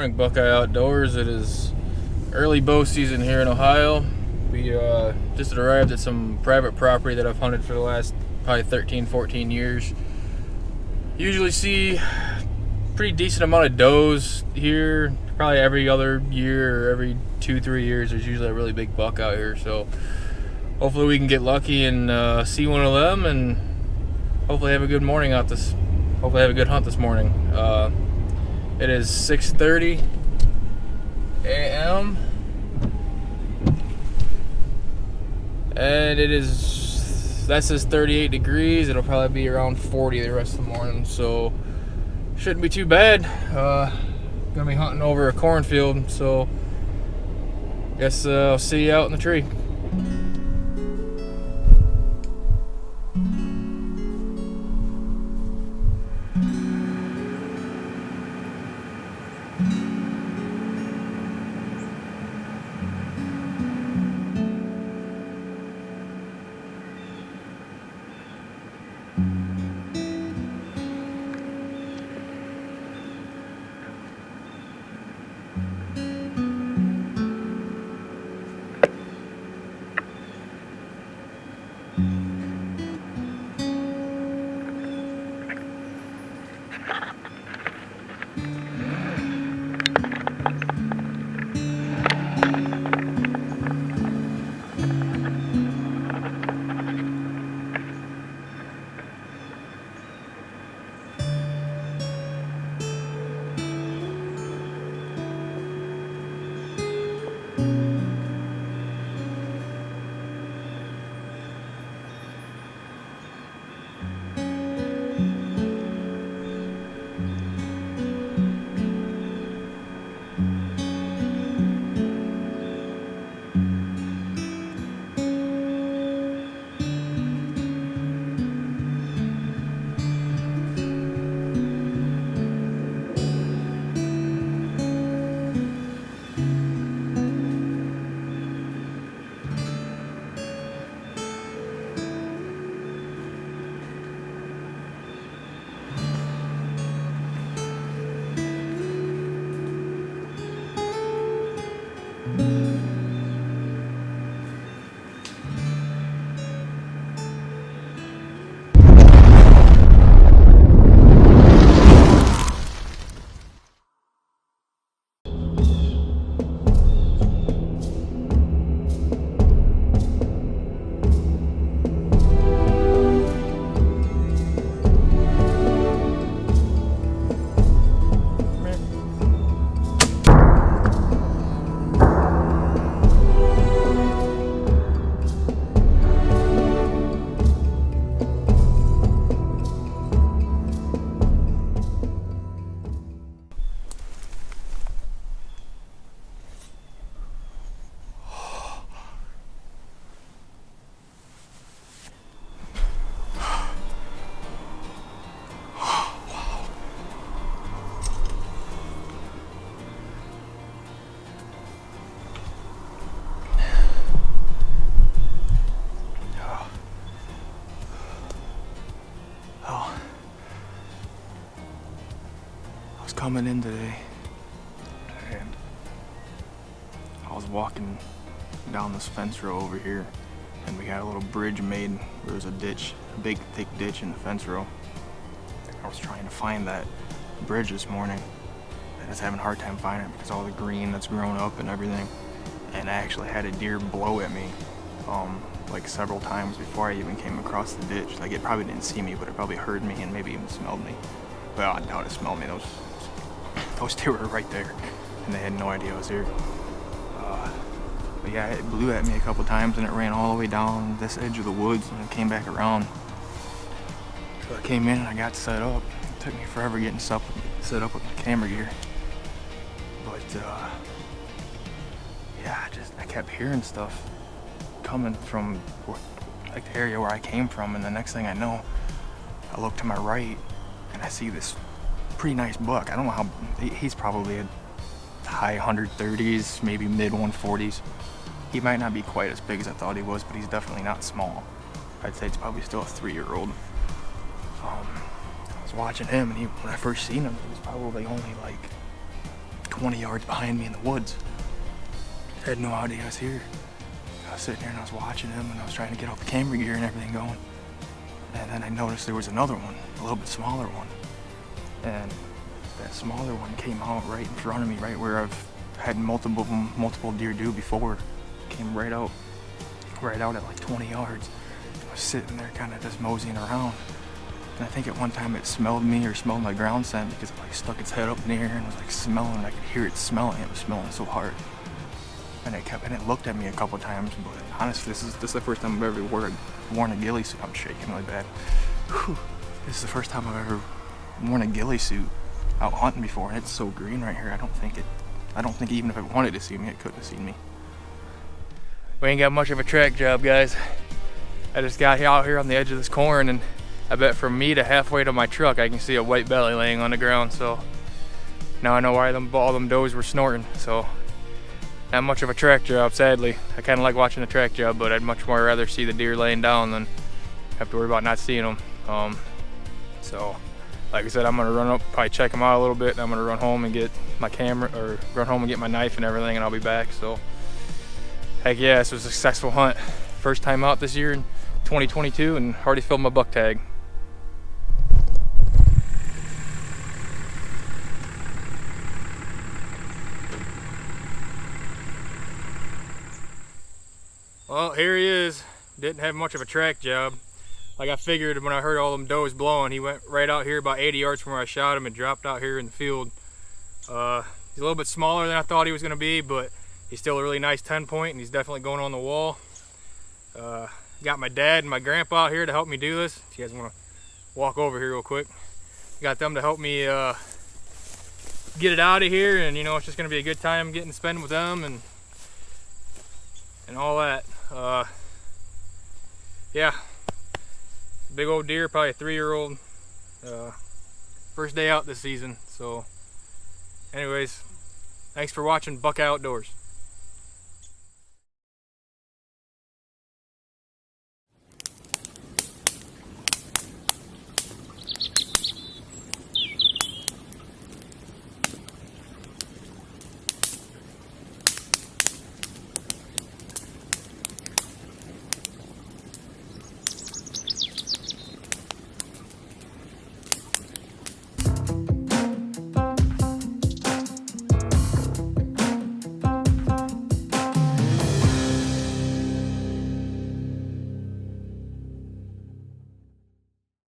morning, Buckeye Outdoors. It is early bow season here in Ohio. We just arrived at some private property that I've hunted for the last probably 13, 14 years. Usually see pretty decent amount of does here. Probably every other year or every 2-3 years there's usually a really big buck out here. So hopefully we can get lucky and see one of them, and hopefully have a good morning out this. Hopefully have a good hunt this morning. It is 6:30 a.m. and that says 38 degrees. It'll probably be around 40 the rest of the morning, so shouldn't be too bad. Gonna be hunting over a cornfield, so guess I'll see you out in the tree. Coming in today, and I was walking down this fence row over here, and we had a little bridge made. There was a ditch, a big thick ditch in the fence row. I was trying to find that bridge this morning, and I was having a hard time finding it because all the green that's grown up and everything. And I actually had a deer blow at me like several times before I even came across the ditch. Like, it probably didn't see me, but it probably heard me and maybe even smelled me. Well, I doubt it smelled me. Those two were right there, and they had no idea I was here. But yeah, it blew at me a couple times, and it ran all the way down this edge of the woods, and it came back around. So I came in and I got set up. It took me forever getting set up with my camera gear. But yeah, I kept hearing stuff coming from like the area where I came from, and the next thing I know, I look to my right and I see this pretty nice buck. I don't know how, he's probably a high 130s, maybe mid 140s. He might not be quite as big as I thought he was, but he's definitely not small. I'd say it's probably still a 3-year-old. I was watching him, and when I first seen him, he was probably only like 20 yards behind me in the woods. I had no idea I was here. I was sitting here and I was watching him, and I was trying to get all the camera gear and everything going. And then I noticed there was another one, a little bit smaller one. And that smaller one came out right in front of me, right where I've had multiple deer do before. Came right out at like 20 yards. I was sitting there kind of just moseying around. And I think at one time it smelled me or smelled my ground scent because it like stuck its head up in the air and was like smelling. I could hear it smelling. It was smelling so hard. And it looked at me a couple times. But honestly, this is the first time I've ever worn a ghillie suit. I'm shaking really bad. Whew. This is the first time I've ever worn a ghillie suit out hunting before, and it's so green right here. I don't think even if it wanted to see me, it couldn't have seen me. We ain't got much of a track job, guys. I just got out here on the edge of this corn, and I bet from me to halfway to my truck, I can see a white belly laying on the ground. So now I know why all them does were snorting. So not much of a track job, sadly. I kind of like watching the track job, but I'd much more rather see the deer laying down than have to worry about not seeing them. So like I said, I'm gonna run up, probably check them out a little bit, and I'm gonna run home and get my camera, or run home and get my knife and everything, and I'll be back. So heck yeah, this was a successful hunt. First time out this year in 2022, and already filled my buck tag. Well, here he is. Didn't have much of a track job. Like I figured when I heard all them does blowing, he went right out here about 80 yards from where I shot him and dropped out here in the field. He's a little bit smaller than I thought he was gonna be, but he's still a really nice 10-point, and he's definitely going on the wall. Got my dad and my grandpa out here to help me do this. If you guys wanna walk over here real quick. Got them to help me get it out of here, and you know, it's just gonna be a good time getting to spend with them and all that. Yeah. Big old deer, probably a 3-year-old. First day out this season. So anyways, thanks for watching Buck Outdoors.